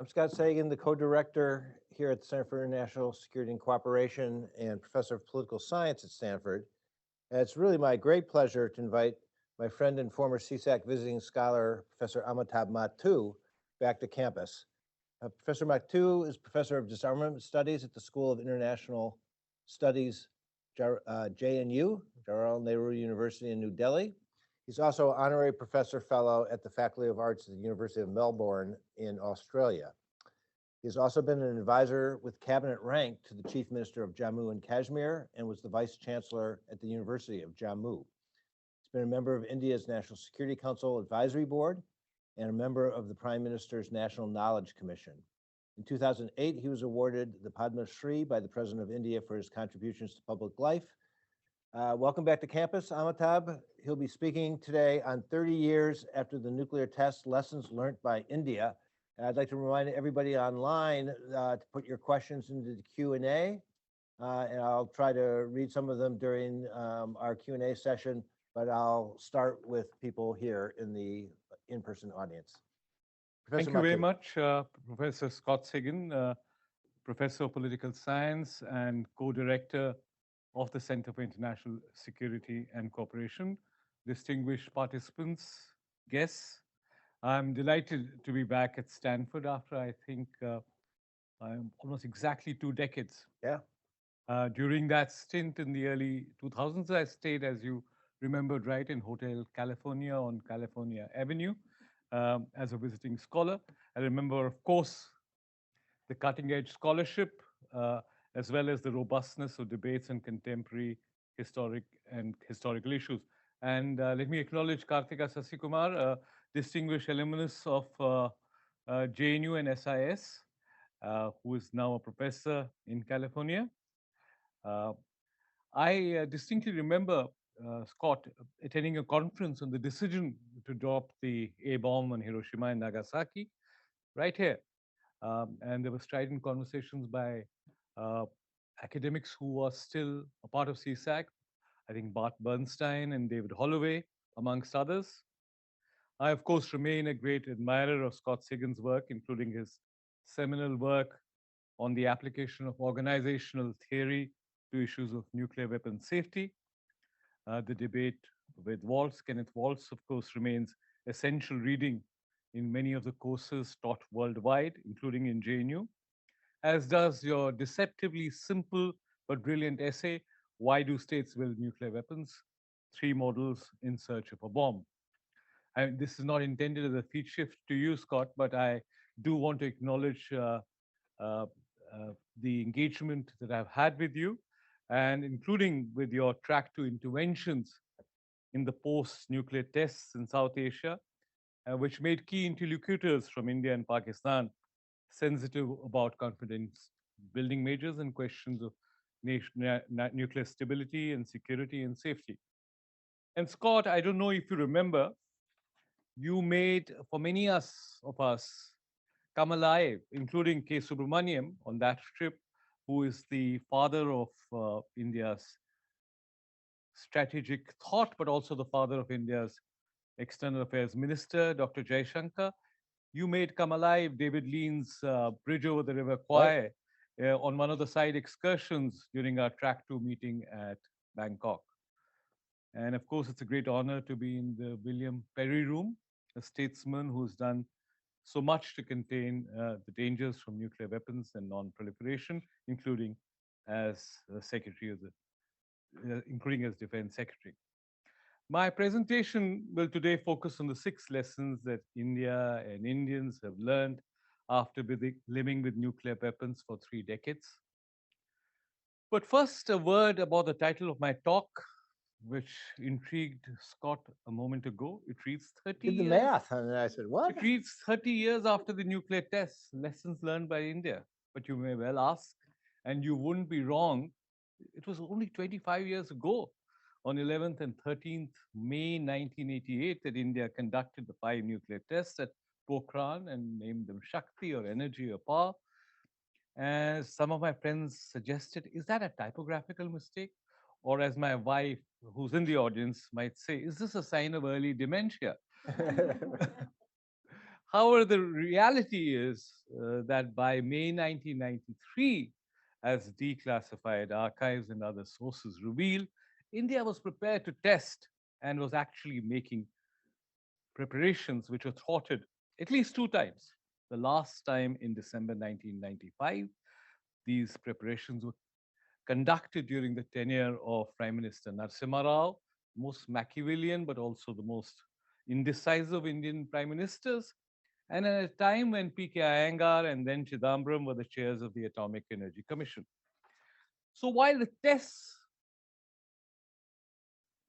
I'm Scott Sagan, the co-director here at the Center for International Security and Cooperation and professor of political science at Stanford. And it's really my great pleasure to invite my friend and former CSAC visiting scholar, Professor Amitabh Mattoo, back to campus. Professor Mattoo is professor of disarmament studies at the School of International Studies, JNU, Jawaharlal Nehru University in New Delhi. He's also honorary professor fellow at the Faculty of Arts at the University of Melbourne in Australia. He's also been an advisor with cabinet rank to the Chief Minister of Jammu and Kashmir and was the Vice Chancellor at the University of Jammu. He's been a member of India's National Security Council Advisory Board and a member of the Prime Minister's National Knowledge Commission. In 2008, he was awarded the Padma Shri by the President of India for his contributions to public life. Welcome back to campus, Amitabh. He'll be speaking today on 30 years after the nuclear test, lessons learned by India. And I'd like to remind everybody online to put your questions into the Q&A, and I'll try to read some of them during our Q&A session, but I'll start with people here in the in-person audience. Professor Thank you very much, Professor Scott Sagan, Professor of Political Science and co-director of the Center for International Security and Cooperation, distinguished participants, guests. I'm delighted to be back at Stanford after, I think, almost exactly 2 decades. Yeah. During that stint in the early 2000s, I stayed, as you remembered, right, in Hotel California on California Avenue as a visiting scholar. I remember, of course, the cutting-edge scholarship, as well as the robustness of debates on contemporary historical issues. And let me acknowledge Karthika Sasikumar, distinguished alumnus of JNU and SIS, who is now a professor in California. I distinctly remember, Scott, attending a conference on the decision to drop the A-bomb on Hiroshima and Nagasaki, right here. And there were strident conversations by academics who are still a part of CSAC, I think Bart Bernstein and David Holloway, amongst others. I, of course, remain a great admirer of Scott Sagan's work, including his seminal work on the application of organizational theory to issues of nuclear weapon safety. The debate with Kenneth Waltz, of course, remains essential reading in many of the courses taught worldwide, including in JNU, as does your deceptively simple but brilliant essay, Why Do States Build Nuclear Weapons? 3 Models in Search of a Bomb. And this is not intended as a feed shift to you, Scott, but I do want to acknowledge the engagement that I've had with you, and including with your track to interventions in the post-nuclear tests in South Asia, which made key interlocutors from India and Pakistan sensitive about confidence building measures and questions of nuclear stability and security and safety. And Scott, I don't know if you remember, you made, for many of us, come alive, including K. Subramaniam on that trip, who is the father of India's strategic thought, but also the father of India's External Affairs Minister, Dr. Jaishankar. You made come alive David Lean's Bridge over the River Kwai on one of the side excursions during our Track 2 meeting at Bangkok. And of course, it's a great honor to be in the William Perry Room, a statesman who's done so much to contain the dangers from nuclear weapons and non-proliferation, including as Secretary of the, including as Defense Secretary. My presentation will today focus on the 6 lessons that India and Indians have learned after living with nuclear weapons for 3 decades. But first, a word about the title of my talk, which intrigued Scott a moment ago. It reads 30 years. Did the math, and I said, what? It reads 30 years after the nuclear tests, lessons learned by India. But you may well ask, and you wouldn't be wrong, it was only 25 years ago, on 11th and 13th May 1988, that India conducted the 5 nuclear tests at Pokhran and named them Shakti, or energy or power. As some of my friends suggested, is that a typographical mistake? Or as my wife, who's in the audience, might say, is this a sign of early dementia? However, the reality is that by May 1993, as declassified archives and other sources reveal, India was prepared to test and was actually making preparations which were thwarted at least two times. The last time in December 1995, these preparations were conducted during the tenure of Prime Minister Narasimha Rao, most Machiavellian but also the most indecisive Indian prime ministers, and at a time when P.K. Iyengar and then Chidambaram were the chairs of the Atomic Energy Commission. So while the tests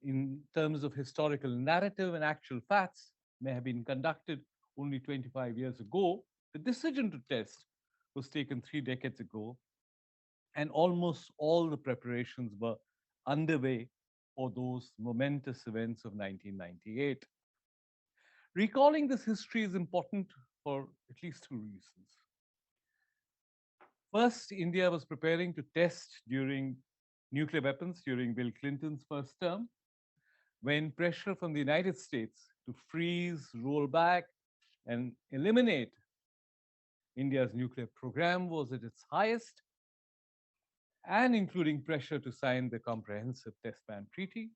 in terms of historical narrative and actual facts may have been conducted only 25 years ago, the decision to test was taken 3 decades ago, and almost all the preparations were underway for those momentous events of 1998. Recalling this history is important for at least two reasons. First, India was preparing to test during nuclear weapons during Bill Clinton's first term, when pressure from the United States to freeze, roll back, and eliminate India's nuclear program was at its highest, and including pressure to sign the Comprehensive Test Ban Treaty,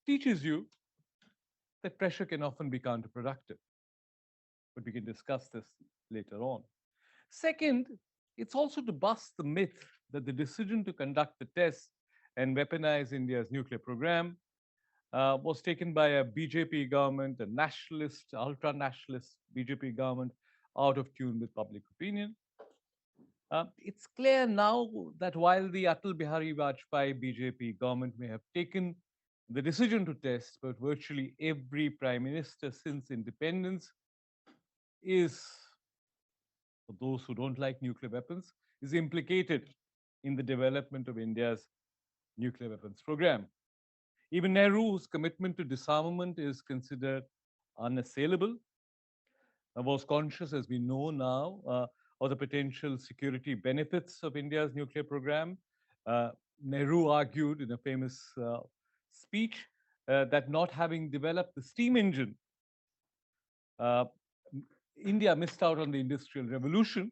teaches you that pressure can often be counterproductive. But we can discuss this later on. Second, it's also to bust the myth that the decision to conduct the tests and weaponize India's nuclear program was taken by a BJP government, a nationalist, ultra nationalist BJP government, out of tune with public opinion. It's clear now that while the Atal Bihari Vajpayee BJP government may have taken the decision to test, but virtually every prime minister since independence is, for those who don't like nuclear weapons, is implicated in the development of India's nuclear weapons program. Even Nehru's commitment to disarmament is considered unassailable. Was conscious, as we know now, of the potential security benefits of India's nuclear program. Uh, Nehru argued in a famous speech that not having developed the steam engine, uh, India missed out on the industrial revolution.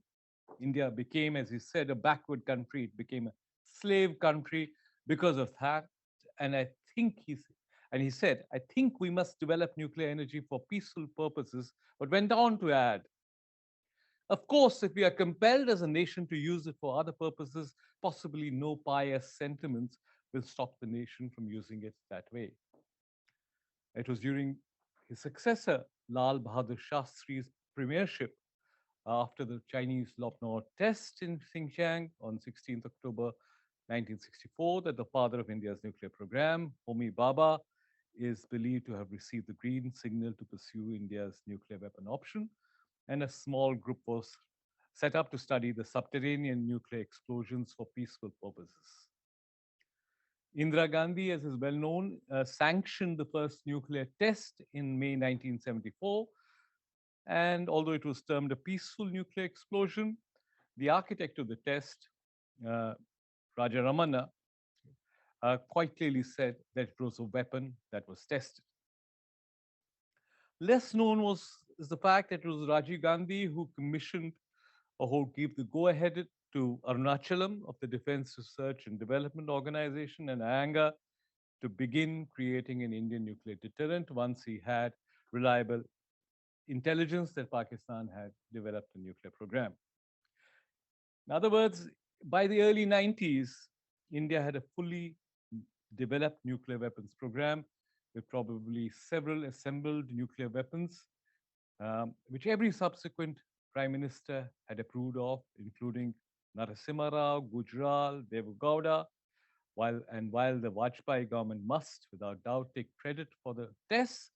India became, as he said, a backward country. It became a slave country because of that. And I think he said, I think we must develop nuclear energy for peaceful purposes, but went on to add, of course, if we are compelled as a nation to use it for other purposes, possibly no pious sentiments will stop the nation from using it that way. It was during his successor, Lal Bahadur Shastri's premiership, after the Chinese Lopnor test in Xinjiang on 16th October 1964, that the father of India's nuclear program, Homi Bhabha, is believed to have received the green signal to pursue India's nuclear weapon option, and a small group was set up to study the subterranean nuclear explosions for peaceful purposes. Indira Gandhi, as is well known, sanctioned the first nuclear test in May 1974. And although it was termed a peaceful nuclear explosion, the architect of the test, Raja Ramana, quite clearly said that it was a weapon that was tested. Less known is the fact that it was Rajiv Gandhi who commissioned or who gave the go-ahead to Arunachalam of the Defense Research and Development Organization and Iyengar to begin creating an Indian nuclear deterrent once he had reliable intelligence that Pakistan had developed a nuclear program. In other words, by the early 90s, India had a fully developed nuclear weapons program with probably several assembled nuclear weapons, which every subsequent prime minister had approved of, including Narasimha Rao, Gujral, Devugowda, while the Vajpayee government must, without doubt, take credit for the tests,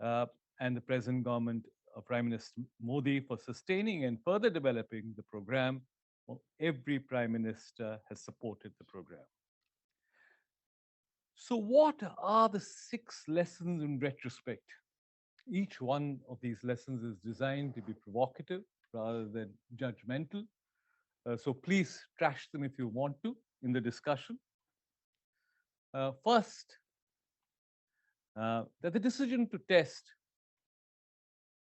uh, and the present government of Prime Minister Modi for sustaining and further developing the program, well, every prime minister has supported the program. So, what are the 6 lessons in retrospect? Each one of these lessons is designed to be provocative rather than judgmental. So, please trash them if you want to in the discussion. First, that the decision to test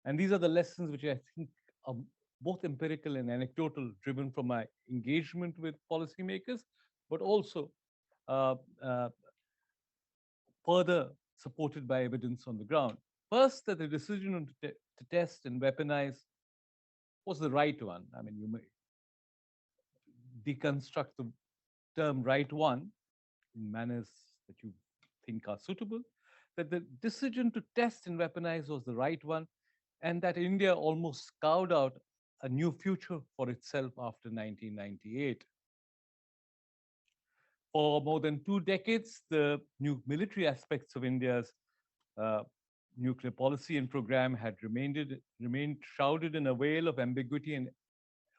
And these are the lessons which I think are both empirical and anecdotal, driven from my engagement with policymakers, but also uh, uh, further supported by evidence on the ground. First, that the decision to test and weaponize was the right one. I mean, you may deconstruct the term right one in manners that you think are suitable, that the decision to test and weaponize was the right one, and that India almost carved out a new future for itself after 1998. For more than 2 decades, the new military aspects of India's uh, nuclear policy and program had remained shrouded in a veil of ambiguity and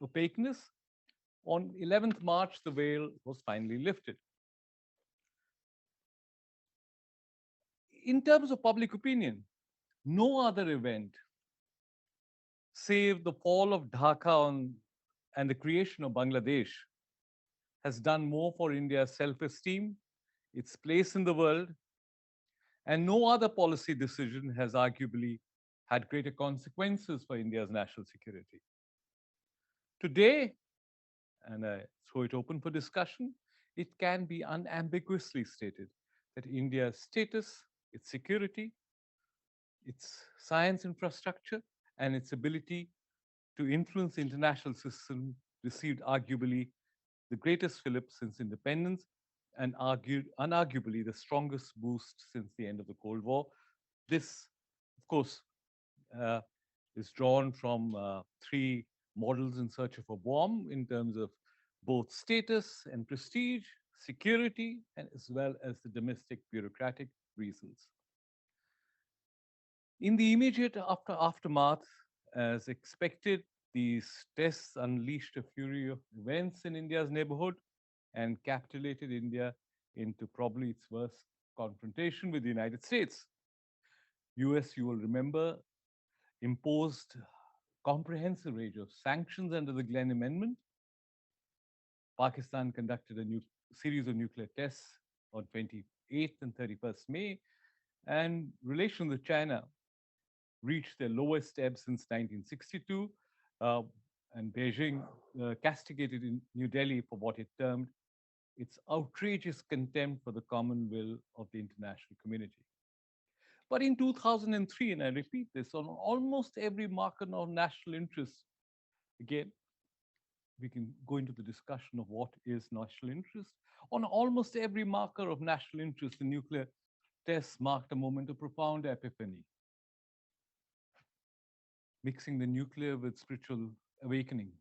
opaqueness. On 11th March, the veil was finally lifted. In terms of public opinion, no other event, save the fall of Dhaka and the creation of Bangladesh, has done more for India's self esteem, its place in the world, and no other policy decision has arguably had greater consequences for India's national security. Today, and I throw it open for discussion, it can be unambiguously stated that India's status, its security, its science infrastructure, and its ability to influence the international system received arguably the greatest fillip since independence and unarguably the strongest boost since the end of the Cold War. This, of course, uh, is drawn from three models in search of a bomb in terms of both status and prestige, security, and as well as the domestic bureaucratic reasons. In the immediate aftermath, as expected, these tests unleashed a fury of events in India's neighborhood and capitulated India into probably its worst confrontation with the United States. US, you will remember, imposed comprehensive range of sanctions under the Glenn Amendment. Pakistan conducted a series of nuclear tests on 28th and 31st May, and relations with China reached their lowest ebb since 1962, uh, and Beijing castigated in New Delhi for what it termed its outrageous contempt for the common will of the international community. But in 2003, and I repeat this, on almost every marker of national interest, again, we can go into the discussion of what is national interest. On almost every marker of national interest, the nuclear tests marked a moment of profound epiphany, mixing the nuclear with spiritual awakening,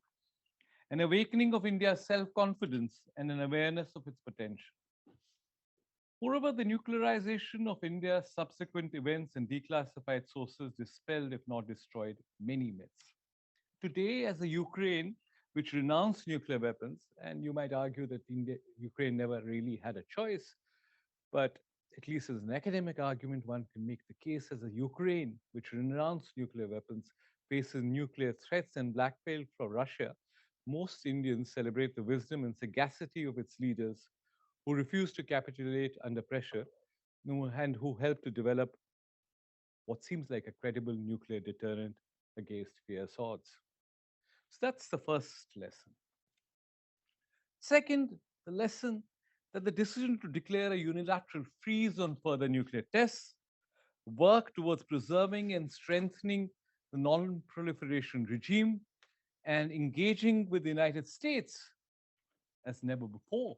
an awakening of India's self confidence and an awareness of its potential. Moreover, the nuclearization of India's subsequent events and declassified sources dispelled, if not destroyed, many myths. Today, as a Ukraine which renounced nuclear weapons, and you might argue that Ukraine never really had a choice, but at least as an academic argument, one can make the case as a Ukraine which renounced nuclear weapons faces nuclear threats and blackmail from Russia. Most Indians celebrate the wisdom and sagacity of its leaders who refused to capitulate under pressure and who helped to develop what seems like a credible nuclear deterrent against fierce odds. So that's the first lesson. Second, the lesson that the decision to declare a unilateral freeze on further nuclear tests, work towards preserving and strengthening the non proliferation regime, and engaging with the United States as never before,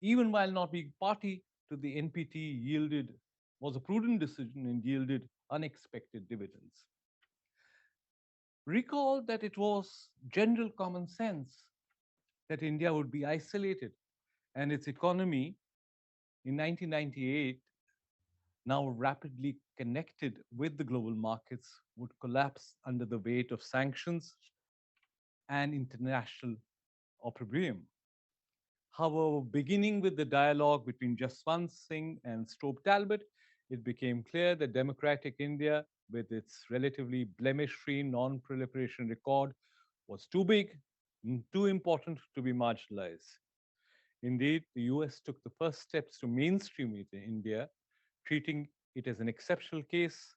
even while not being party to the NPT, yielded was a prudent decision and yielded unexpected dividends. Recall that it was general common sense that India would be isolated and its economy in 1998, now rapidly connected with the global markets, would collapse under the weight of sanctions and international opprobrium. However, beginning with the dialogue between Jaswant Singh and Stobe Talbot, it became clear that democratic India, with its relatively blemish free non proliferation record, was too big, too important to be marginalized. Indeed, the US took the first steps to mainstream it in India, treating it as an exceptional case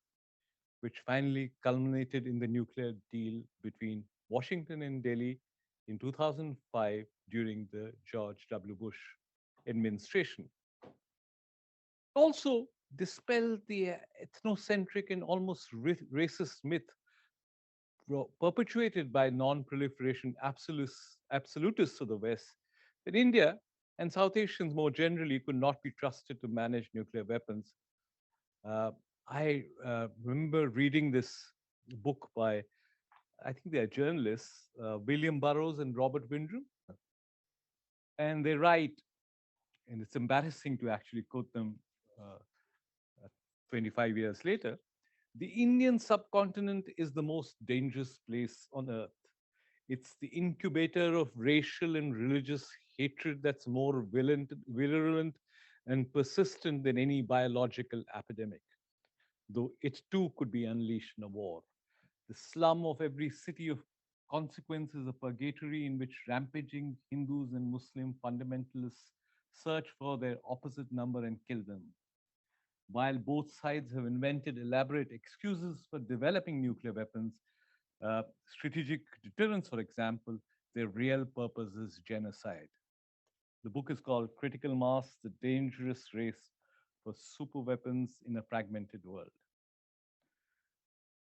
which finally culminated in the nuclear deal between Washington and Delhi in 2005 during the George W. Bush administration. Also, dispelled the ethnocentric and almost racist myth perpetuated by non-proliferation absolutists of the West that India and South Asians more generally could not be trusted to manage nuclear weapons. Uh, I remember reading this book by, I think they are journalists, William Burroughs and Robert Windrum, and they write, and it's embarrassing to actually quote them uh, 25 years later. The Indian subcontinent is the most dangerous place on earth. It's the incubator of racial and religious hatred that's more virulent and persistent than any biological epidemic, though it too could be unleashed in a war. The slum of every city of consequence is a purgatory in which rampaging Hindus and Muslim fundamentalists search for their opposite number and kill them. While both sides have invented elaborate excuses for developing nuclear weapons, strategic deterrence, for example, their real purpose is genocide. The book is called Critical Mass: The Dangerous Race for Superweapons in a Fragmented World.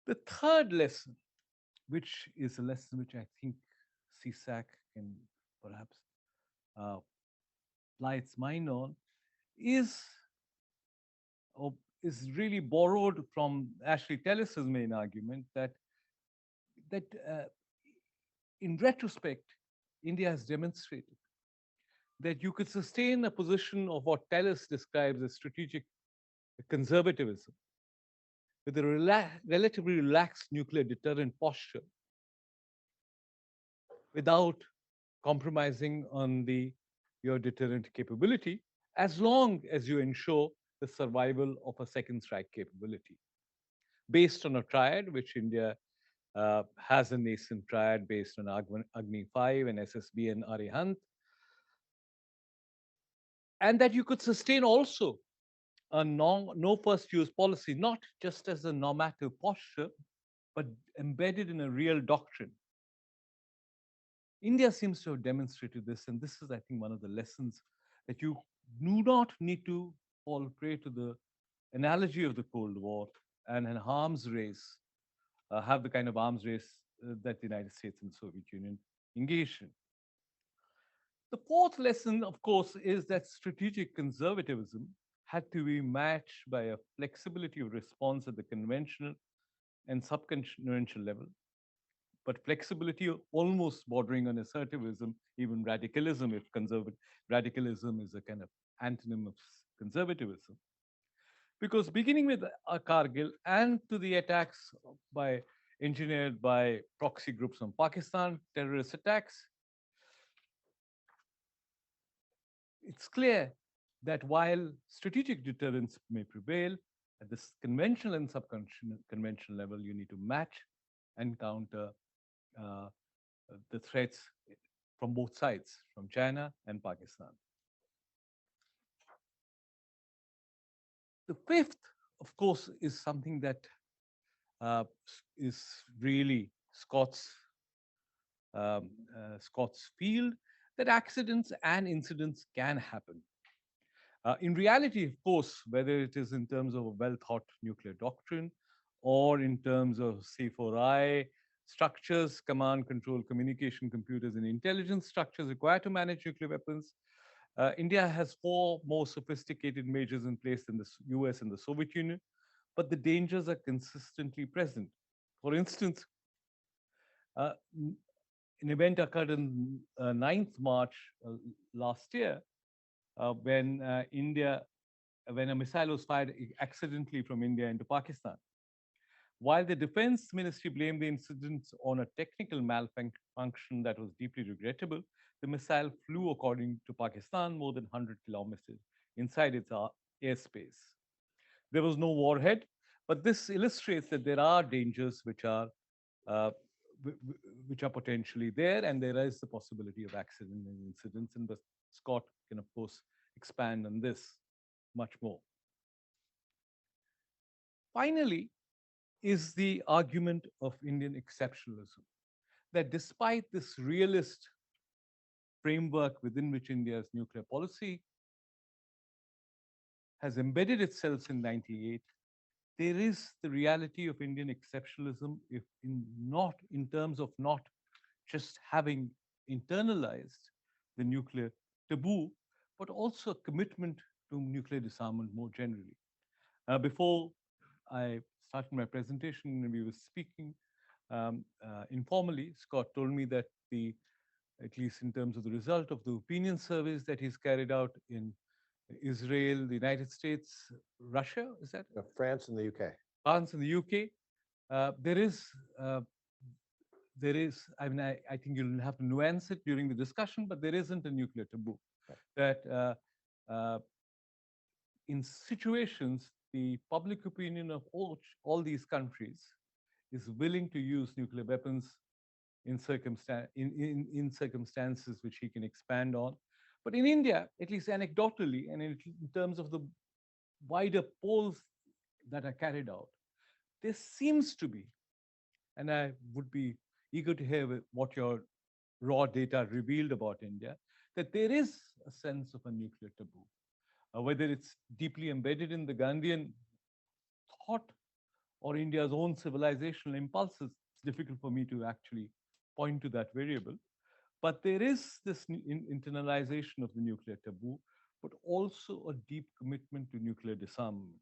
The third lesson, which is a lesson which I think CSAC can perhaps uh, apply its mind on, is or is really borrowed from Ashley Tellis's main argument that in retrospect, India has demonstrated that you could sustain a position of what Tellis describes as strategic conservatism with a relatively relaxed nuclear deterrent posture without compromising on your deterrent capability, as long as you ensure the survival of a second strike capability based on a triad which India has a nascent triad based on Agni 5 and SSB and Arihant, and that you could sustain also a no first use policy, not just as a normative posture, but embedded in a real doctrine. India seems to have demonstrated this, and this is, I think, one of the lessons that you do not need to fall prey to the analogy of the Cold War and an arms race, have the kind of arms race that the United States and the Soviet Union engaged in. The fourth lesson, of course, is that strategic conservatism had to be matched by a flexibility of response at the conventional and subconventional level, but flexibility almost bordering on assertivism, even radicalism, if radicalism is a kind of antonym of conservatism. Because beginning with Kargil and to the attacks by engineered by proxy groups from Pakistan, terrorist attacks, it's clear that while strategic deterrence may prevail, at this conventional and subconventional level, you need to match and counter uh, the threats from both sides, from China and Pakistan. The fifth, of course, is something that is really Scott's field, that accidents and incidents can happen. In reality, of course, whether it is in terms of a well thought nuclear doctrine or in terms of C4I structures, command, control, communication, computers, and intelligence structures required to manage nuclear weapons, India has four more sophisticated majors in place than the US and the Soviet Union, but the dangers are consistently present. For instance, uh, an event occurred on 9th March last year when when a missile was fired accidentally from India into Pakistan. While the defense ministry blamed the incident on a technical malfunction that was deeply regrettable, the missile flew, according to Pakistan, more than 100 kilometers inside its airspace. There was no warhead, but this illustrates that there are dangers uh, which are potentially there, and there is the possibility of accident and incidents. And Scott can, of course, expand on this much more. Finally, is the argument of Indian exceptionalism. That despite this realist framework within which India's nuclear policy has embedded itself in 98, there is the reality of Indian exceptionalism, if in not in terms of not just having internalized the nuclear taboo, but also a commitment to nuclear disarmament more generally. Before I started my presentation and we were speaking informally, Scott told me that at least in terms of the result of the opinion surveys that he's carried out in Israel, the United States, Russia, is that? France and the UK. France and the UK, uh, there is, uh, I mean, I think you'll have to nuance it during the discussion, but there isn't a nuclear taboo. Right. That in situations, the public opinion of all these countries is willing to use nuclear weapons in circumstances which he can expand on. But in India, at least anecdotally, and in terms of the wider polls that are carried out, there seems to be, and I would be eager to hear what your raw data revealed about India, that there is a sense of a nuclear taboo. Whether it's deeply embedded in the Gandhian thought or India's own civilizational impulses, it's difficult for me to actually point to that variable. But there is this internalization of the nuclear taboo, but also a deep commitment to nuclear disarmament.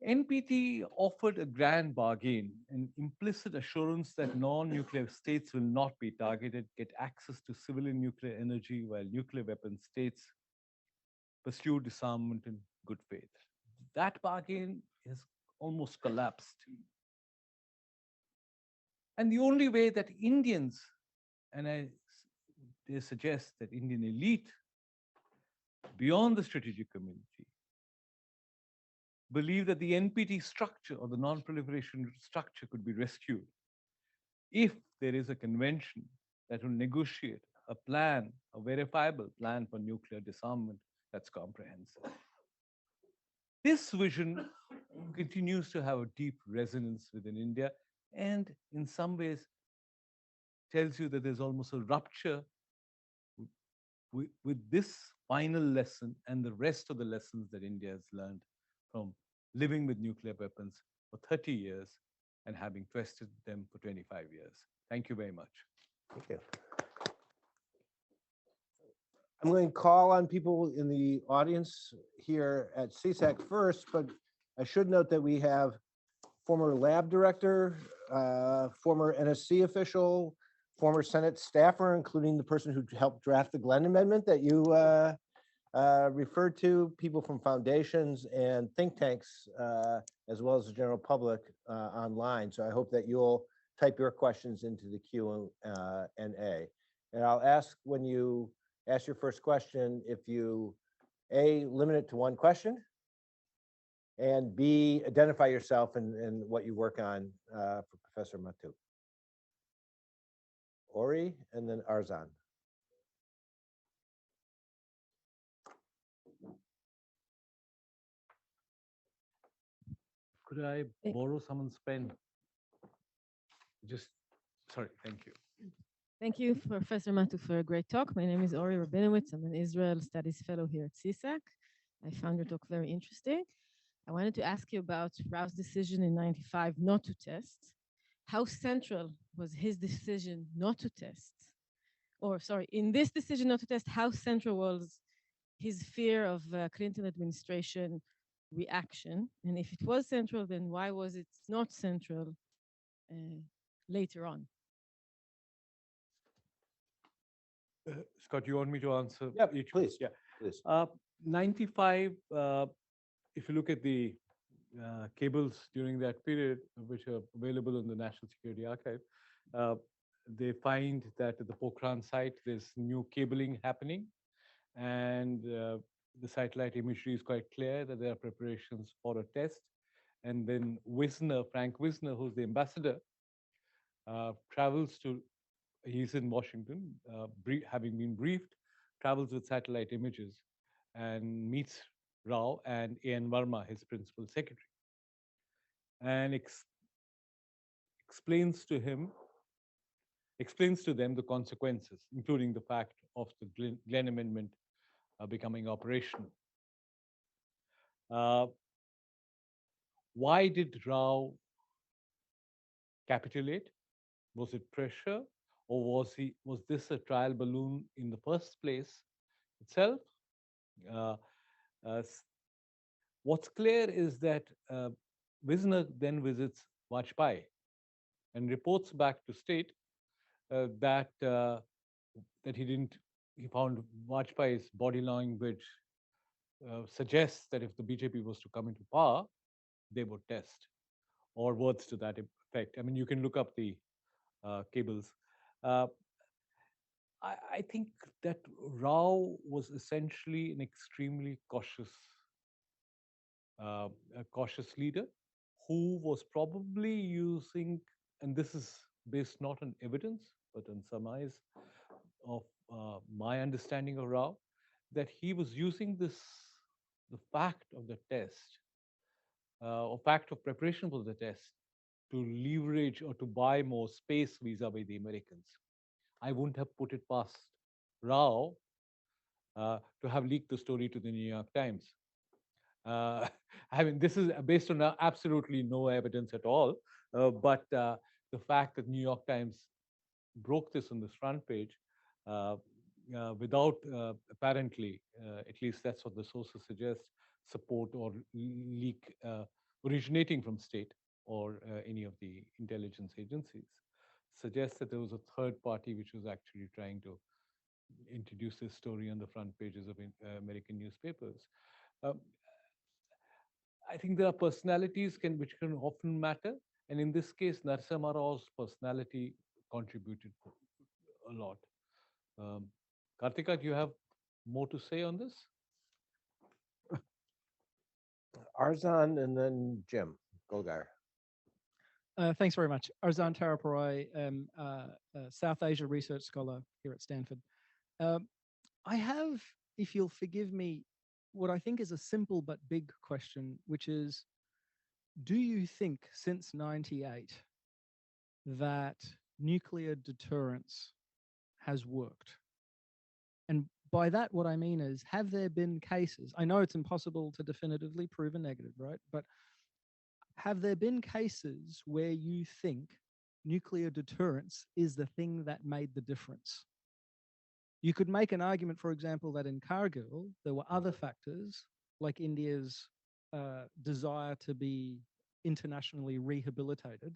NPT offered a grand bargain, an implicit assurance that non nuclear states will not be targeted, get access to civilian nuclear energy, while nuclear weapon states pursue disarmament in good faith. That bargain has almost collapsed. And the only way that Indians, and they suggest that Indian elite beyond the strategic community believe that the NPT structure or the non-proliferation structure could be rescued if there is a convention that will negotiate a plan, a verifiable plan for nuclear disarmament that's comprehensive. This vision continues to have a deep resonance within India and in some ways tells you that there's almost a rupture with this final lesson and the rest of the lessons that India has learned from living with nuclear weapons for 30 years and having tested them for 25 years. Thank you very much. Thank you. I'm going to call on people in the audience here at CSAC first, but I should note that we have former lab director, former NSC official, former Senate staffer, including the person who helped draft the Glenn Amendment that you referred to, people from foundations and think tanks, as well as the general public online. So I hope that you'll type your questions into the Q&A. And I'll ask when you ask your first question, if you, A, limit it to one question, and B, identify yourself and what you work on for Professor Mattoo. Ori, and then Arzan. Could I borrow someone's pen? Just, sorry, thank you. Thank you, Professor Mattoo, for a great talk. My name is Ori Rabinowitz. I'm an Israel Studies Fellow here at CSAC. I found your talk very interesting. I wanted to ask you about Rao's decision in 95 not to test. How central was his decision not to test? Or sorry, in this decision not to test, how central was his fear of Clinton administration reaction? And if it was central, then why was it not central later on? Scott, you want me to answer? Yep, each? please. Yeah. Please. 95, if you look at the cables during that period, which are available in the National Security Archive, they find that at the Pokhran site, there's new cabling happening. And the satellite imagery is quite clear that there are preparations for a test. And then Frank Wisner, who's the ambassador, travels to, he's in Washington, having been briefed, travels with satellite images and meets Rao and A.N. Verma, his principal secretary. and explains to him, explains to them the consequences, including the fact of the Glenn Amendment becoming operational. Uh, why did Rao capitulate? Was it pressure, or was this a trial balloon in the first place itself? Uh, uh, what's clear is that Wisner then visits Vajpayee and reports back to state that he found Vajpayee's body language suggests that if the BJP was to come into power, they would test, or words to that effect. I mean, you can look up the cables. Uh, I think that Rao was essentially an extremely a cautious leader who was probably using, and this is based not on evidence but on surmise of my understanding of Rao, that he was using the fact of the test, or fact of preparation for the test, to leverage or to buy more space vis-a-vis the Americans. I wouldn't have put it past Rao to have leaked the story to the New York Times. I mean, this is based on absolutely no evidence at all, but the fact that New York Times broke this on this front page uh, without apparently, at least that's what the sources suggest, support or leak originating from state or any of the intelligence agencies, suggests that there was a third party which was actually trying to introduce this story on the front pages of American newspapers. Um, I think there are personalities which can often matter, and in this case, Narasimha Rao's personality contributed a lot. Um, Kartika, do you have more to say on this? Arzan and then Jim Golgar. Thanks very much. Arzan Taraparai, South Asia research scholar here at Stanford. I have, if you'll forgive me, what I think is a simple but big question, which is, do you think since 98 that nuclear deterrence has worked? And by that, what I mean is, have there been cases? I know it's impossible to definitively prove a negative, right? But have there been cases where you think nuclear deterrence is the thing that made the difference? You could make an argument, for example, that in Kargil, there were other factors like India's desire to be internationally rehabilitated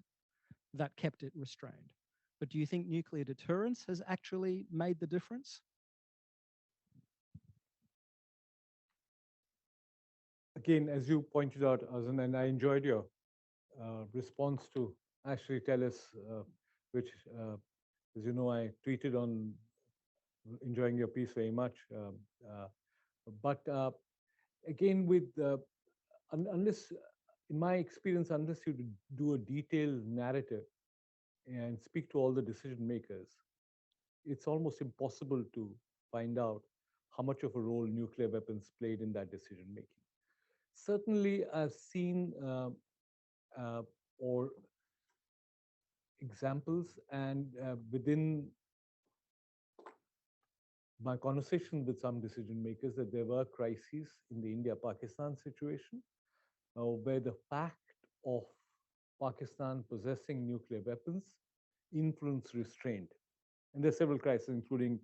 that kept it restrained. But do you think nuclear deterrence has actually made the difference? Again, as you pointed out, Azan, and I enjoyed your response to Ashley Tellis, which, as you know, I tweeted on enjoying your piece very much. But again, with unless, in my experience, unless you do a detailed narrative and speak to all the decision makers, it's almost impossible to find out how much of a role nuclear weapons played in that decision making. Certainly, I've seen uh, or examples, and within my conversation with some decision makers, that there were crises in the India-Pakistan situation where the fact of Pakistan possessing nuclear weapons influenced restraint. And there are several crises, including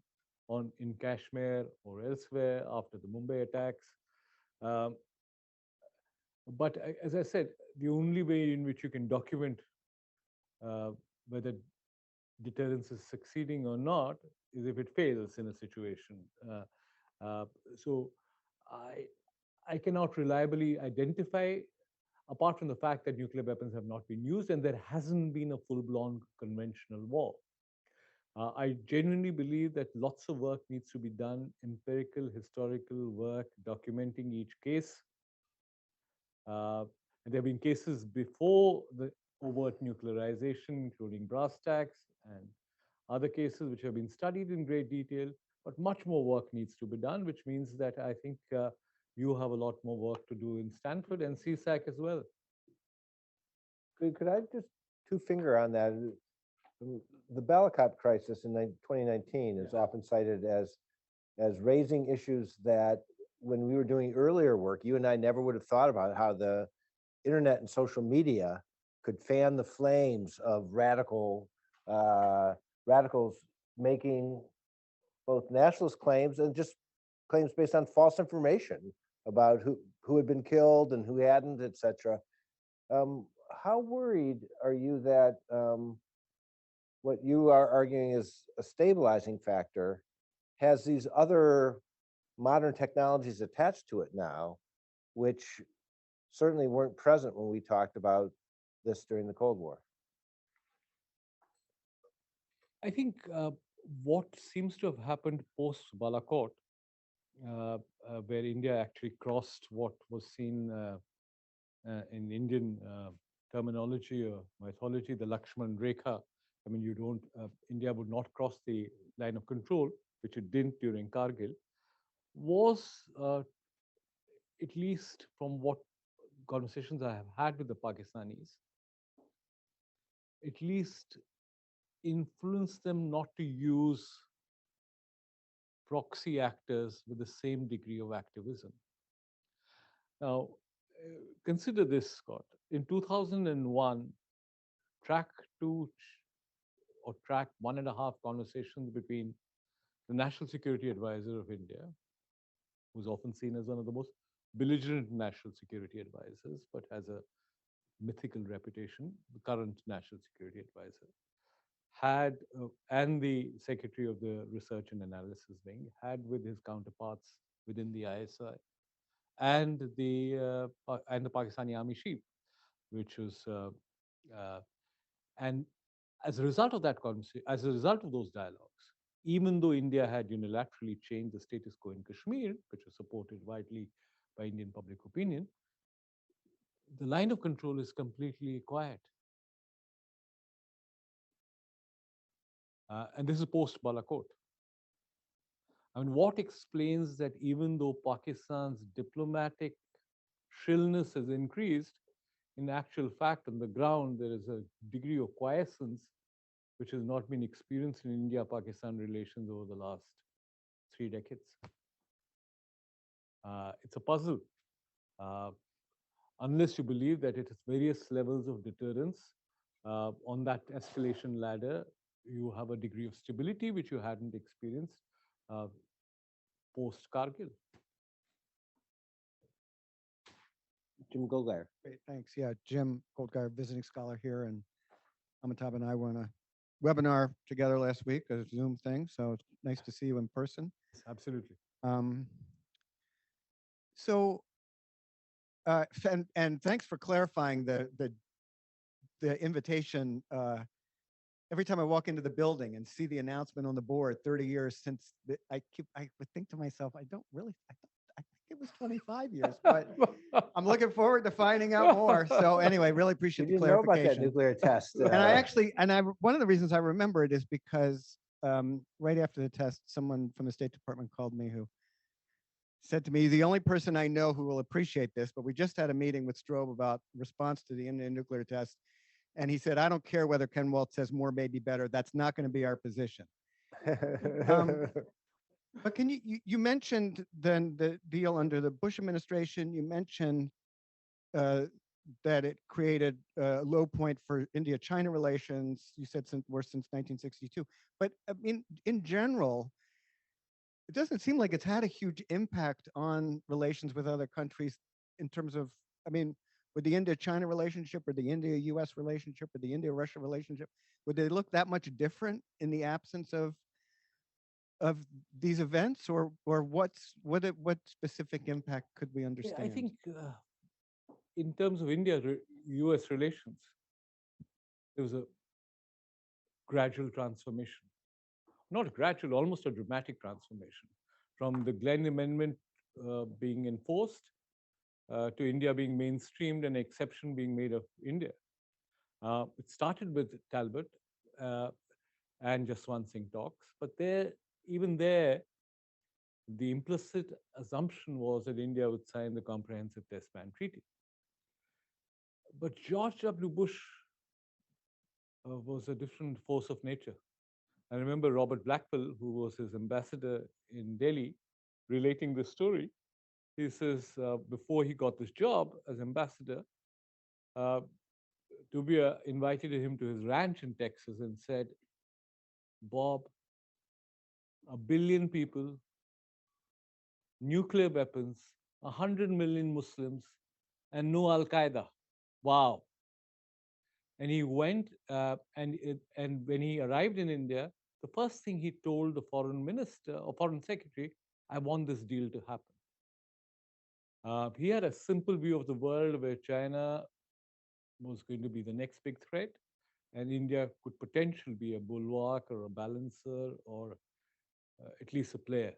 in Kashmir or elsewhere after the Mumbai attacks. Um, but as I said, the only way in which you can document whether deterrence is succeeding or not is if it fails in a situation. Uh, so I cannot reliably identify, apart from the fact that nuclear weapons have not been used and there hasn't been a full-blown conventional war. I genuinely believe that lots of work needs to be done, empirical, historical work, documenting each case. And there have been cases before the overt nuclearization, including brass tacks and other cases which have been studied in great detail, but much more work needs to be done, which means that I think you have a lot more work to do in Stanford and CSAC as well. Could I just two-finger on that? The Balakot crisis in 2019 is often cited as raising issues that when we were doing earlier work, you and I never would have thought about how the internet and social media could fan the flames of radicals making both nationalist claims and just claims based on false information about who had been killed and who hadn't, etc. How worried are you that what you are arguing is a stabilizing factor has these other modern technologies attached to it now, which certainly weren't present when we talked about this during the Cold War? I think what seems to have happened post Balakot, where India actually crossed what was seen in Indian terminology or mythology, the Lakshman Rekha. I mean, India would not cross the line of control, which it didn't during Kargil, was at least from what conversations I have had with the Pakistanis, at least influence them not to use proxy actors with the same degree of activism. Now, consider this, Scott. In 2001, track two or track 1.5 conversations between the National Security Advisor of India, who's often seen as one of the most belligerent national security advisors, but has a mythical reputation, the current National Security Advisor, and the Secretary of the Research and Analysis Wing, had with his counterparts within the ISI, and the Pakistani Army Chief, which was, and as a result of that conversation, as a result of those dialogues, even though India had unilaterally changed the status quo in Kashmir, which was supported widely by Indian public opinion, the line of control is completely quiet. And this is post Balakot. I mean, what explains that even though Pakistan's diplomatic shrillness has increased, in actual fact, on the ground, there is a degree of quiescence which has not been experienced in India-Pakistan relations over the last 3 decades. It's a puzzle. Unless you believe that it has various levels of deterrence on that escalation ladder, you have a degree of stability which you hadn't experienced post-Kargil. Jim Goldgar. Great, thanks. Yeah, Jim Goldgar, visiting scholar here, and Amitabh and I were on a webinar together last week, a Zoom thing, so it's nice to see you in person. Absolutely. So, and thanks for clarifying the invitation. Every time I walk into the building and see the announcement on the board, 30 years since, I would think to myself, I think it was 25 years, but I'm looking forward to finding out more. So anyway, really appreciate the clarification. Know about that nuclear test. And one of the reasons I remember it is because right after the test, someone from the State Department called me who said to me, the only person I know who will appreciate this, but we just had a meeting with Strobe about response to the Indian nuclear test. And he said, I don't care whether Ken Waltz says more may be better. That's not going to be our position. But can you mentioned then the deal under the Bush administration, you mentioned that it created a low point for India-China relations. You said since 1962. But I mean, in general, it doesn't seem like it's had a huge impact on relations with other countries in terms of, I mean, with the India-China relationship or the India-US relationship or the India-Russia relationship, would they look that much different in the absence of these events, or what specific impact could we understand? Yeah, I think in terms of India-US relations, there was a gradual transformation. Not gradual, almost a dramatic transformation. From the Glenn Amendment being enforced to India being mainstreamed and exception being made of India. It started with Talbot and Jaswant Singh talks, but even there, the implicit assumption was that India would sign the Comprehensive Test Ban Treaty. But George W. Bush was a different force of nature. I remember Robert Blackwill, who was his ambassador in Delhi, relating this story. He says before he got this job as ambassador, uh, Dubia invited him to his ranch in Texas and said, Bob, 1 billion people, nuclear weapons, 100 million Muslims, and no Al Qaeda. Wow. And he went, and when he arrived in India, the first thing he told the foreign minister or foreign secretary, I want this deal to happen. He had a simple view of the world where China was going to be the next big threat, and India could potentially be a bulwark or a balancer or at least a player.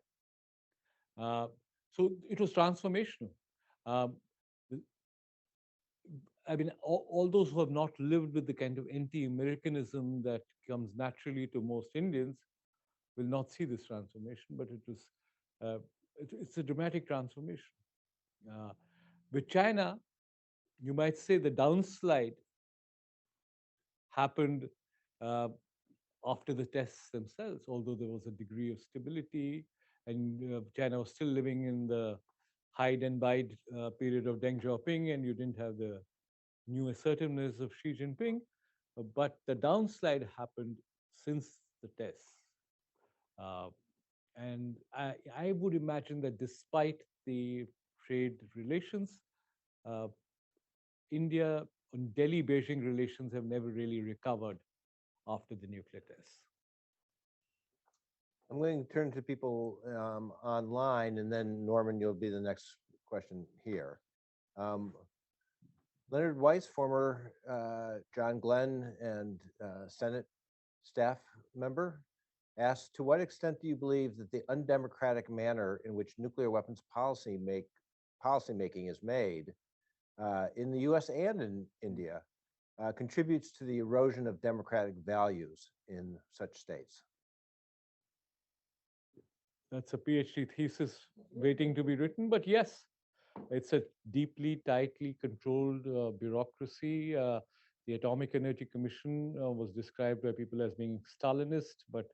Uh, so it was transformational. Um, I mean, all those who have not lived with the kind of anti-Americanism that comes naturally to most Indians will not see this transformation, but uh, it's a dramatic transformation. Uh, with China, you might say the downslide happened uh, after the tests themselves, although there was a degree of stability, and China was still living in the hide and bide period of Deng Xiaoping, and you didn't have the new assertiveness of Xi Jinping. But the downslide happened since the tests. Uh, and I would imagine that despite the trade relations, uh, India and Delhi Beijing relations have never really recovered after the nuclear tests. I'm going to turn to people online, and then Norman, you'll be the next question here. Leonard Weiss, former John Glenn and Senate staff member, asked, to what extent do you believe that the undemocratic manner in which nuclear weapons policymaking is made in the US and in India contributes to the erosion of democratic values in such states? That's a PhD thesis waiting to be written, but yes, it's a deeply, tightly controlled bureaucracy. The Atomic Energy Commission was described by people as being Stalinist, but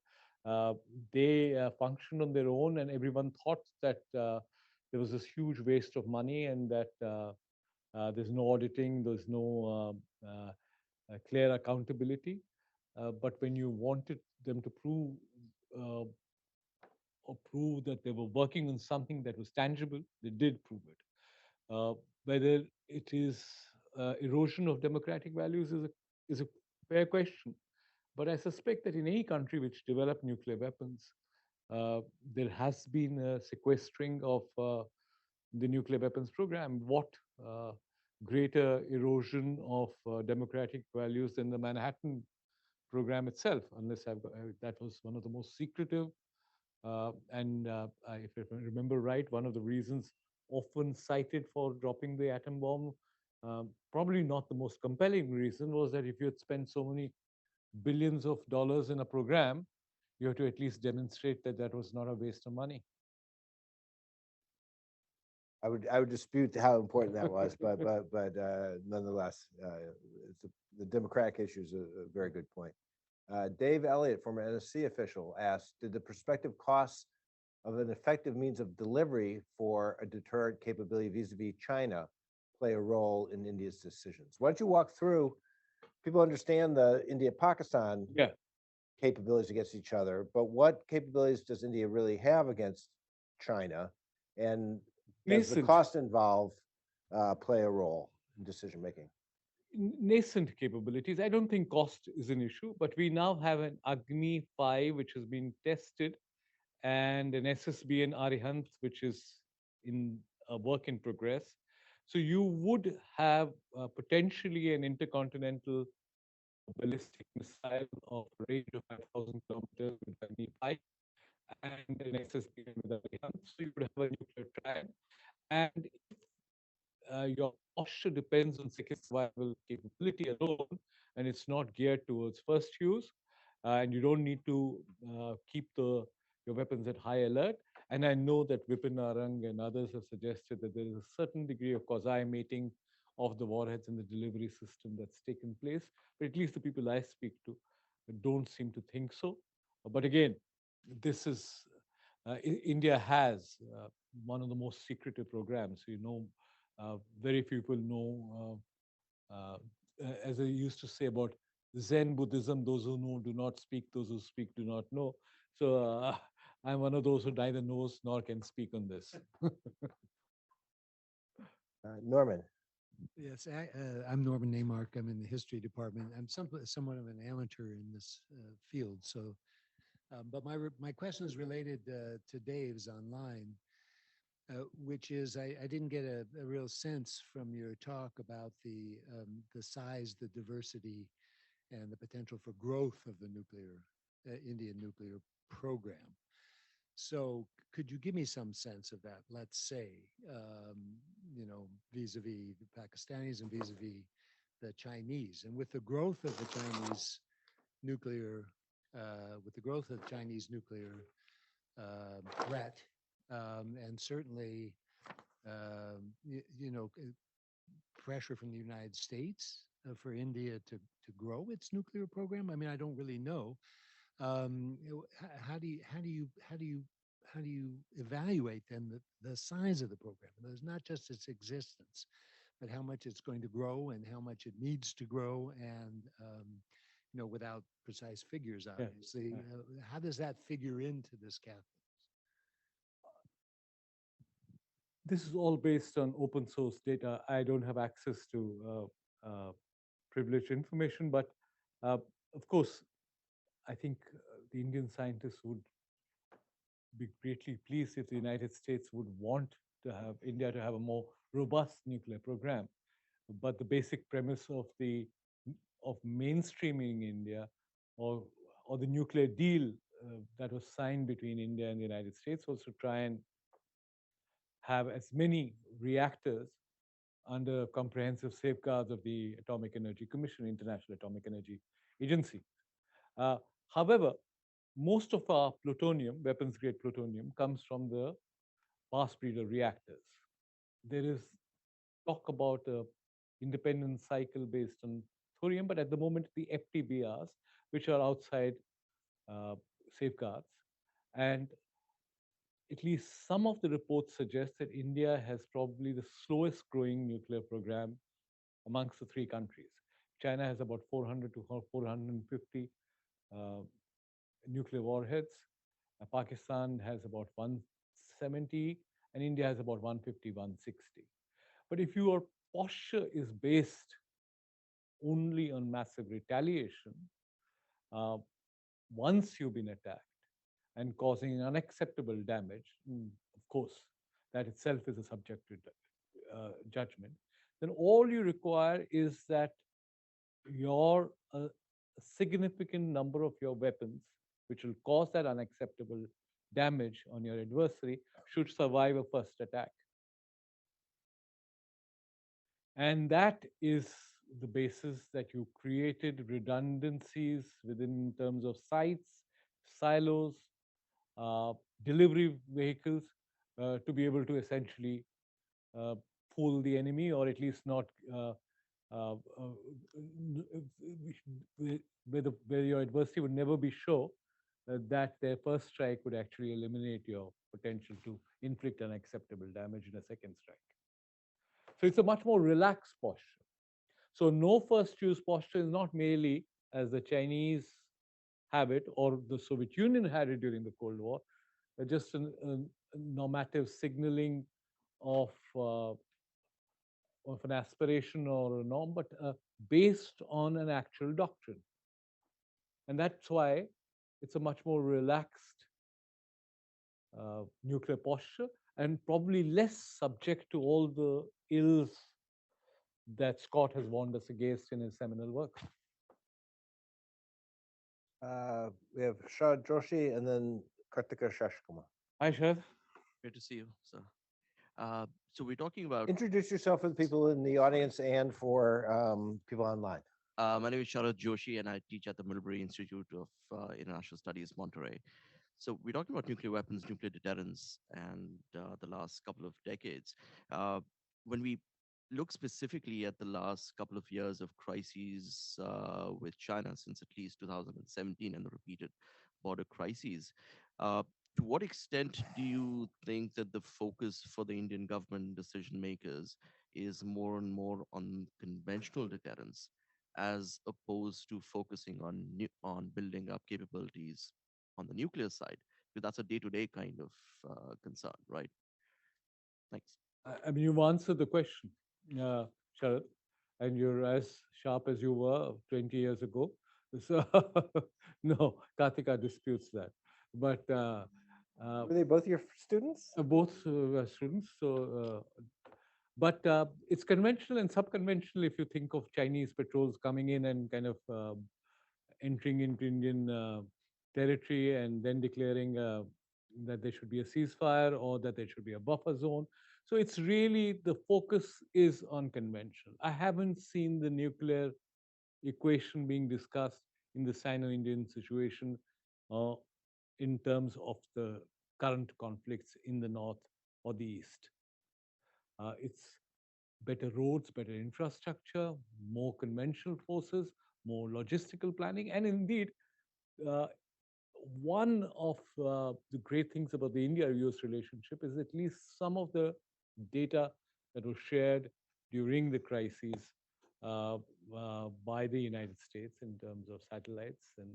they functioned on their own, and everyone thought that there was this huge waste of money and that there's no auditing, there's no clear accountability. But when you wanted them to prove uh, or prove that they were working on something that was tangible, they did prove it. Whether it is erosion of democratic values is a fair question. But I suspect that in any country which developed nuclear weapons, there has been a sequestering of the nuclear weapons program. What greater erosion of democratic values than the Manhattan program itself, unless that was one of the most secretive if I remember right, one of the reasons often cited for dropping the atom bomb, probably not the most compelling reason, was that if you had spent so many billions of dollars in a program, you have to at least demonstrate that that was not a waste of money. I would dispute how important that was, but nonetheless, the democratic issue is a very good point. Dave Elliott, former NSC official, asked, did the prospective costs of an effective means of delivery for a deterrent capability vis-a-vis China play a role in India's decisions? Why don't you walk through, people understand the India-Pakistan capabilities against each other, but what capabilities does India really have against China? And does the cost involved play a role in decision making? Nascent capabilities. I don't think cost is an issue, but we now have an Agni 5 which has been tested, and an SSB and Arihant which is in a work in progress. So you would have potentially an intercontinental ballistic missile of a range of 5,000 kilometers with Agni 5 and an SSB with Arihant. So you would have a nuclear triad. And your posture depends on second survival capability alone, and it's not geared towards first use. And you don't need to keep your weapons at high alert. And I know that Vipin Narang and others have suggested that there is a certain degree of quasi-mating of the warheads and the delivery system that's taken place. But at least the people I speak to don't seem to think so. But again, this is India has one of the most secretive programs. Very few people know. As I used to say about Zen Buddhism, those who know do not speak, those who speak do not know. So I'm one of those who neither knows nor can speak on this. Norman. Yes, I'm Norman Neymark. I'm in the history department. I'm somewhat of an amateur in this field. So, but my question is related to Dave's online, which is I didn't get a real sense from your talk about the size, the diversity, and the potential for growth of the Indian nuclear program. So could you give me some sense of that? Let's say, vis-a-vis the Pakistanis and vis-a-vis the Chinese, and with the growth of the Chinese nuclear, threat, and certainly, pressure from the United States for India to grow its nuclear program. I mean, I don't really know. How do you evaluate then the size of the program? There's not just its existence, but how much it's going to grow and how much it needs to grow, and without precise figures, obviously, how does that figure into this calculus? This is all based on open source data. I don't have access to privileged information, but of course, I think the Indian scientists would be greatly pleased if the United States would want to have India to have a more robust nuclear program. But the basic premise of mainstreaming India, or the nuclear deal that was signed between India and the United States, was to try and have as many reactors under comprehensive safeguards of the Atomic Energy Commission, International Atomic Energy Agency. However, most of our plutonium, weapons-grade plutonium, comes from the fast breeder reactors. There is talk about a independent cycle based on thorium, but at the moment, the FTBRs, which are outside safeguards, and at least some of the reports suggest that India has probably the slowest growing nuclear program amongst the three countries. China has about 400 to 450 nuclear warheads. Pakistan has about 170, and India has about 150, 160. But if your posture is based only on massive retaliation, once you've been attacked and causing unacceptable damage, of course, that itself is a subjective judgment, then all you require is that your a significant number of your weapons, which will cause that unacceptable damage on your adversary, should survive a first attack. And that is the basis that you created redundancies within terms of sites, silos, delivery vehicles to be able to essentially fool the enemy, or at least not where your adversary would never be sure that their first strike would actually eliminate your potential to inflict unacceptable damage in a second strike. So it's a much more relaxed posture. So no first choose posture is not merely, as the Chinese have it, or the Soviet Union had it during the Cold War, just a normative signaling of an aspiration or a norm, but based on an actual doctrine. And that's why it's a much more relaxed nuclear posture, and probably less subject to all the ills that Scott has warned us against in his seminal work. We have Sharad Joshi and then Kartika Shashkumar. Hi, Sharad. Great to see you, sir. So we're talking about. Introduce yourself for the people in the audience and for people online. My name is Sharad Joshi, and I teach at the Middlebury Institute of International Studies, Monterey. So we're talking about nuclear weapons, nuclear deterrence, and the last couple of decades. When we look specifically at the last couple of years of crises with China since at least 2017 and the repeated border crises, uh, to what extent do you think that the focus for the Indian government decision makers is more and more on conventional deterrence as opposed to focusing on on building up capabilities on the nuclear side? Because that's a day-to-day kind of concern, right? Thanks. I mean, you've answered the question, uh, Sharad, and you're as sharp as you were 20 years ago. So, no, Kartika disputes that. But Were they both your students? both were students. So, but it's conventional and subconventional if you think of Chinese patrols coming in and kind of entering into Indian territory and then declaring that there should be a ceasefire or that there should be a buffer zone. So it's really the focus is on conventional. I haven't seen the nuclear equation being discussed in the Sino-Indian situation uh, in terms of the current conflicts in the north or the east. It's better roads, better infrastructure, more conventional forces, more logistical planning, and indeed, uh, one of the great things about the India-US relationship is at least some of the data that was shared during the crises by the United States in terms of satellites and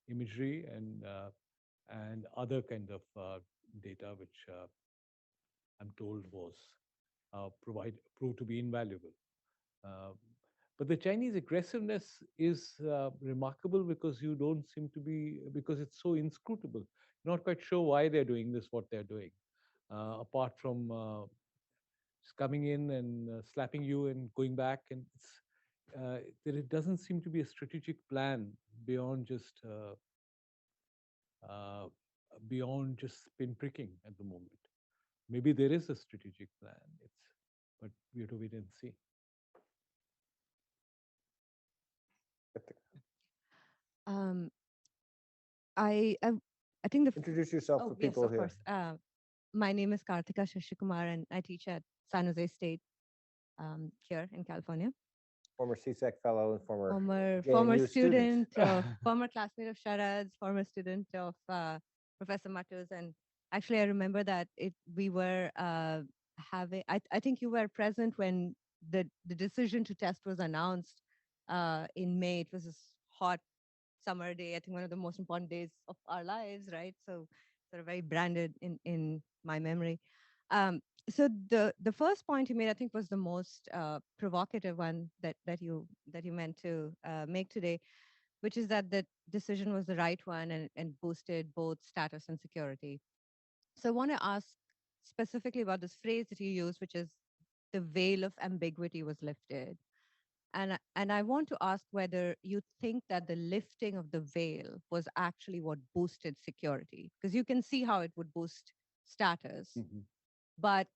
imagery and other kind of data, which I'm told was proved to be invaluable. Uh, but the Chinese aggressiveness is remarkable because you don't seem to be, because it's so inscrutable. You're not quite sure why they're doing this, what they're doing, apart from just coming in and slapping you and going back. And there it doesn't seem to be a strategic plan beyond just uh, beyond just pinpricking at the moment. Maybe there is a strategic plan. But we have to wait and see. Um, I, I I think Introduce yourself oh for yes, people of here. course. My name is Kartika Shashikumar, and I teach at San Jose State here in California. Former CSEC fellow and former Former JNU student. student, former classmate of Sharad's, former student of Professor Mattoo's, and actually I remember that we were having. I think you were present when the decision to test was announced in May. It was this hot summer day. I think one of the most important days of our lives, right? So sort of very branded in my memory. So the first point you made, I think, was the most provocative one that you meant to make today, which is that the decision was the right one and boosted both status and security. So I want to ask specifically about this phrase that you use, which is the veil of ambiguity was lifted. And I want to ask whether you think that the lifting of the veil was actually what boosted security, because you can see how it would boost status. Mhm. But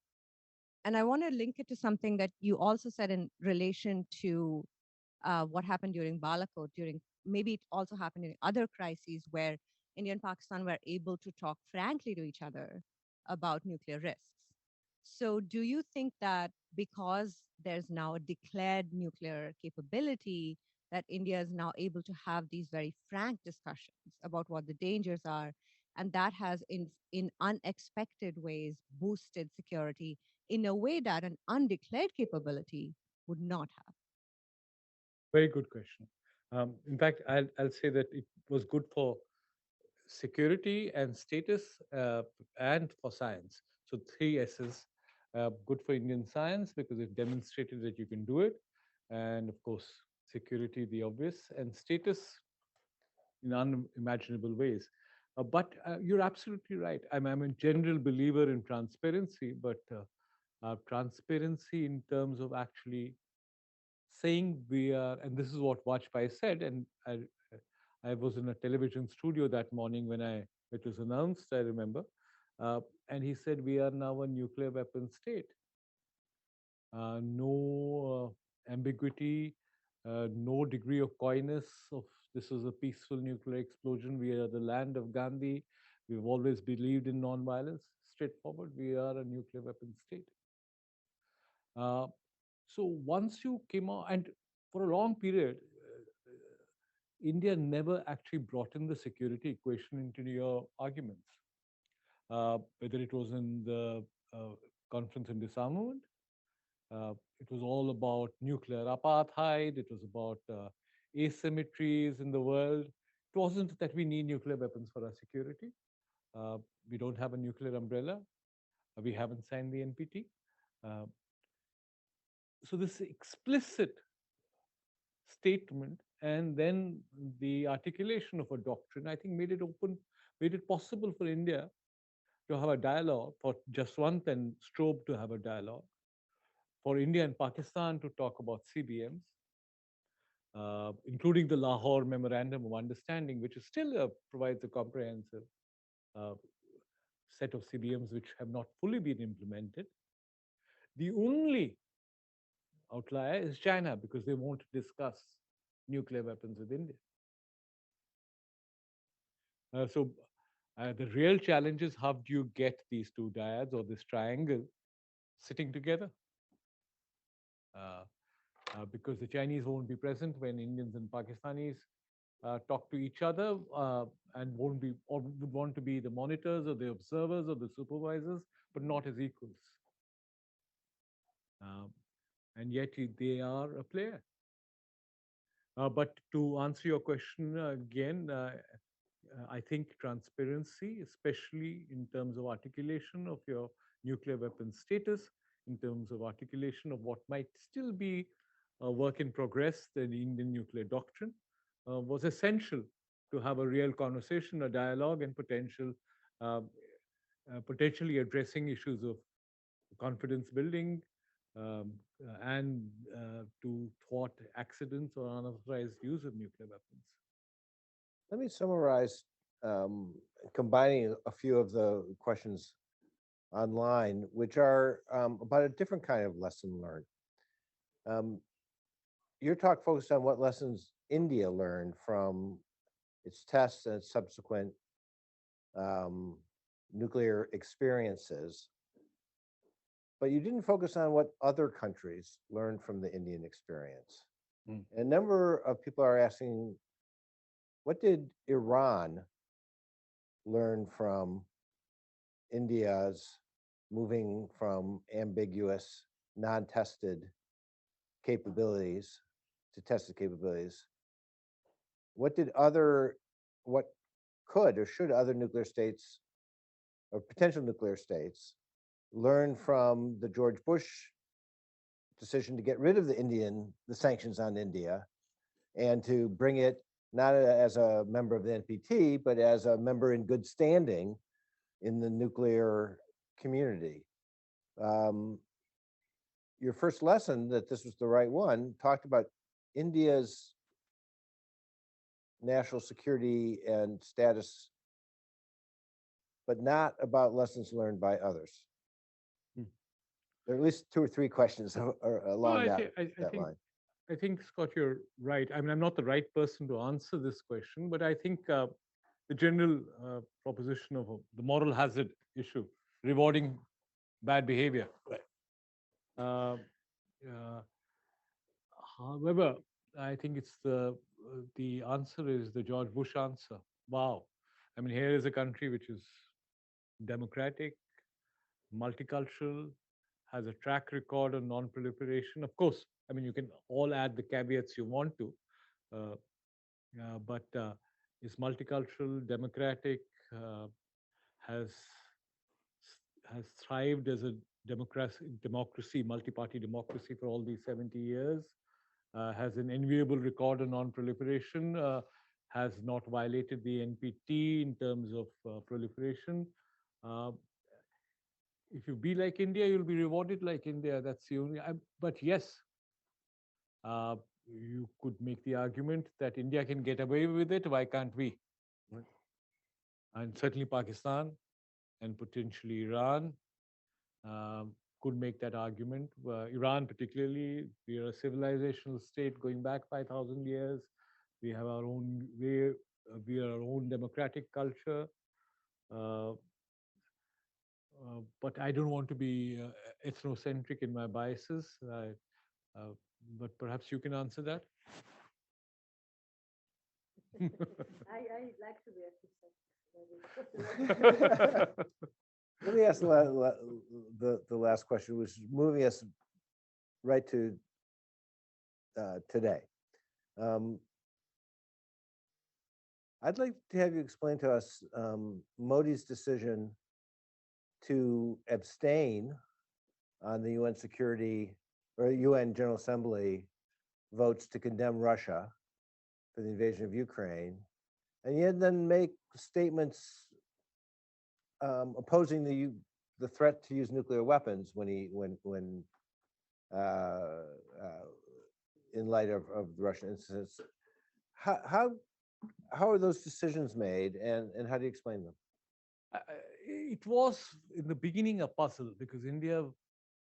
and I want to link it to something that you also said in relation to what happened during Balakot, during maybe it also happened in other crises where India and Pakistan were able to talk frankly to each other about nuclear risks. So, do you think that because there's now a declared nuclear capability, that India is now able to have these very frank discussions about what the dangers are, and that has, in unexpected ways, boosted security in a way that an undeclared capability would not have? Very good question. In fact, I'll say that it was good for security and status and for science. So three S's. Good for Indian science because it demonstrated that you can do it. And of course, security, the obvious, and status in unimaginable ways. But you're absolutely right. I'm a general believer in transparency, but transparency in terms of actually saying we are, and this is what Vajpayee said, and I was in a television studio that morning when it was announced, I remember, and he said we are now a nuclear weapon state. No ambiguity, no degree of coyness of this is a peaceful nuclear explosion. We are the land of Gandhi. We've always believed in nonviolence. Straightforward, we are a nuclear weapon state. Uh, so once you came out, and for a long period, India never actually brought in the security equation into your arguments, whether it was in the conference on disarmament. It was all about nuclear apartheid. It was about asymmetries in the world. It wasn't that we need nuclear weapons for our security. Uh, we don't have a nuclear umbrella. We haven't signed the NPT. Uh, so this explicit statement and then the articulation of a doctrine, I think, made it possible for India to have a dialogue, for Jaswant and Strobe to have a dialogue, for India and Pakistan to talk about CBMs, including the Lahore Memorandum of Understanding, which is still provides a comprehensive uh, set of CBMs which have not fully been implemented. The only outlier is China because they won't discuss nuclear weapons with India. So the real challenge is how do you get these two dyads or this triangle sitting together? Uh, because the Chinese won't be present when Indians and Pakistanis talk to each other and won't be or would want to be the monitors or the observers or the supervisors, but not as equals. Um, and yet they are a player. But to answer your question again, I think transparency, especially in terms of articulation of your nuclear weapons status, in terms of articulation of what might still be a work in progress, the Indian nuclear doctrine, was essential to have a real conversation, a dialogue, and uh, potentially addressing issues of confidence building and to thwart accidents or unauthorized use of nuclear weapons. Let me summarize, combining a few of the questions online, which are about a different kind of lesson learned. Your talk focused on what lessons India learned from its tests and its subsequent um, nuclear experiences, but you didn't focus on what other countries learned from the Indian experience. Mm. A number of people are asking, what did Iran learn from India's moving from ambiguous, non-tested capabilities to tested capabilities? What could or should other nuclear states or potential nuclear states learn from the George Bush decision to get rid of the sanctions on India and to bring it not as a member of the NPT, but as a member in good standing in the nuclear community? Your first lesson that this was the right one talked about India's national security and status, but not about lessons learned by others. Hmm. There are at least two or three questions along that line. I think, Scott, you're right. I mean, I'm not the right person to answer this question, but I think the general proposition of the moral hazard issue, rewarding bad behavior. Right. Uh, however, I think it's the answer is the George Bush answer. Wow. I mean, here is a country which is democratic, multicultural, has a track record of non-proliferation. Of course, I mean, you can all add the caveats you want to, uh, but is multicultural, democratic, uh, has has thrived as a democracy, multi-party democracy for all these 70 years, has an enviable record of non-proliferation, has not violated the NPT in terms of proliferation. Uh, if you be like India, you'll be rewarded like India. That's the only. But yes, uh, you could make the argument that India can get away with it. Why can't we? Right. And certainly Pakistan and potentially Iran could make that argument. Iran, particularly, we are a civilizational state going back 5,000 years. We have our own way. We are our own democratic culture. Uh, but I don't want to be ethnocentric in my biases. But perhaps you can answer that. I like to be Let me ask the last question, which is moving us right to today. I'd like to have you explain to us Modi's decision to abstain on the UN Security or UN General Assembly votes to condemn Russia for the invasion of Ukraine, and yet then make statements opposing the threat to use nuclear weapons when in light of the Russian incidents. How are those decisions made, and how do you explain them? It was in the beginning a puzzle because India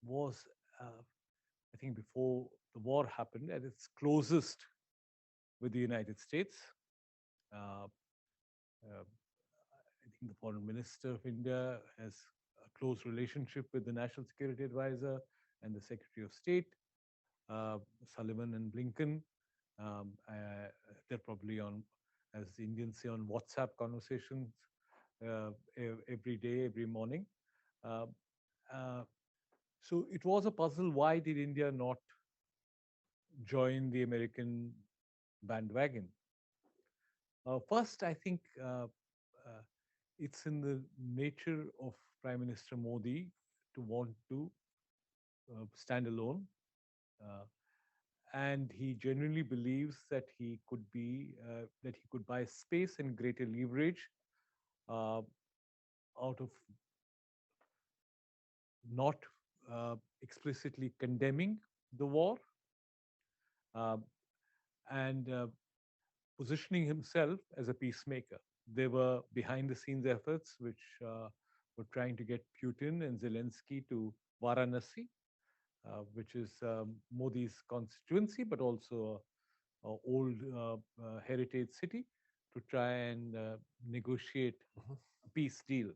was, I think, before the war happened, at its closest with the United States. Uh, I think the foreign minister of India has a close relationship with the National Security Advisor and the Secretary of State, Sullivan and Blinken. They're probably on, as the Indians say, on WhatsApp conversations every day, every morning. So it was a puzzle. Why did India not join the American bandwagon? First, I think it's in the nature of Prime Minister Modi to want to stand alone. And he genuinely believes that he could buy space and greater leverage out of not explicitly condemning the war and positioning himself as a peacemaker. There were behind the scenes efforts which were trying to get Putin and Zelensky to Varanasi, which is Modi's constituency, but also an old heritage city, to try and negotiate a peace deal.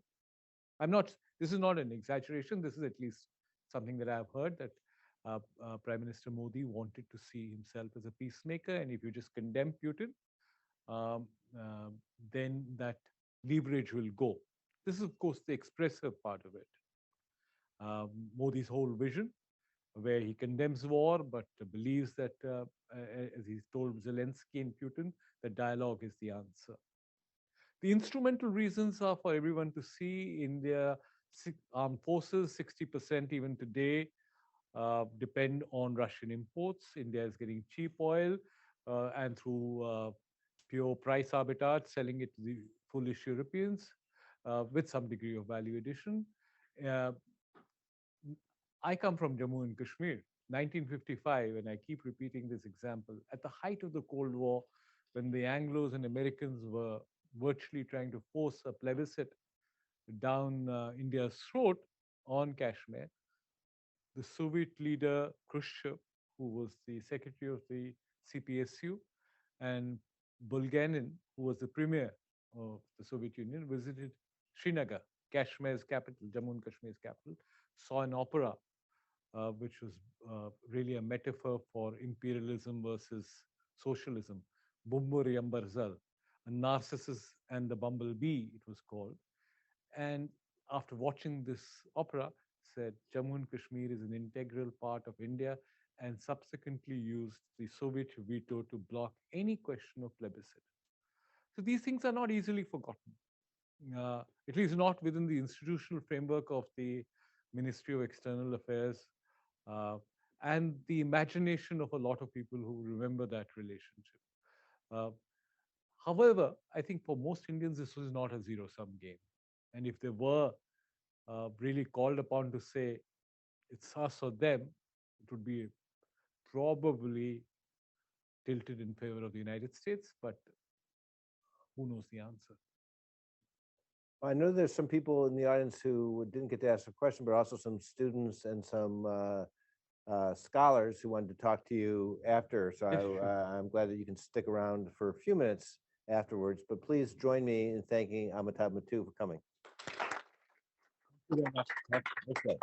This is not an exaggeration. This is at least something that I've heard, that Prime Minister Modi wanted to see himself as a peacemaker. And if you just condemn Putin, then that leverage will go. This is, of course, the expressive part of it. Modi's whole vision, where he condemns war, but believes that, as he's told Zelensky and Putin, that dialogue is the answer. The instrumental reasons are for everyone to see. India armed forces, 60% even today, depend on Russian imports. India is getting cheap oil and through pure price arbitrage, selling it to the foolish Europeans with some degree of value addition. I come from Jammu and Kashmir, 1955, and I keep repeating this example. At the height of the Cold War, when the Anglos and Americans were virtually trying to force a plebiscite down India's throat on Kashmir, the Soviet leader Khrushchev, who was the secretary of the CPSU, and Bulganin, who was the premier of the Soviet Union, visited Srinagar, Kashmir's capital, Jammu and Kashmir's capital, saw an opera, which was really a metaphor for imperialism versus socialism, Bumbur Yambarzal, a Narcissus and the Bumblebee, it was called. And after watching this opera, said Jammu and Kashmir is an integral part of India, and subsequently used the Soviet veto to block any question of plebiscite. So these things are not easily forgotten, at least not within the institutional framework of the Ministry of External Affairs and the imagination of a lot of people who remember that relationship. However, I think for most Indians, this was not a zero-sum game. And if they were really called upon to say it's us or them, it would be probably tilted in favor of the United States, but who knows the answer? I know there's some people in the audience who didn't get to ask a question, but also some students and some scholars who wanted to talk to you after. So I'm glad that you can stick around for a few minutes afterwards. But please join me in thanking Amitabh Mattoo for coming. you very much. Okay.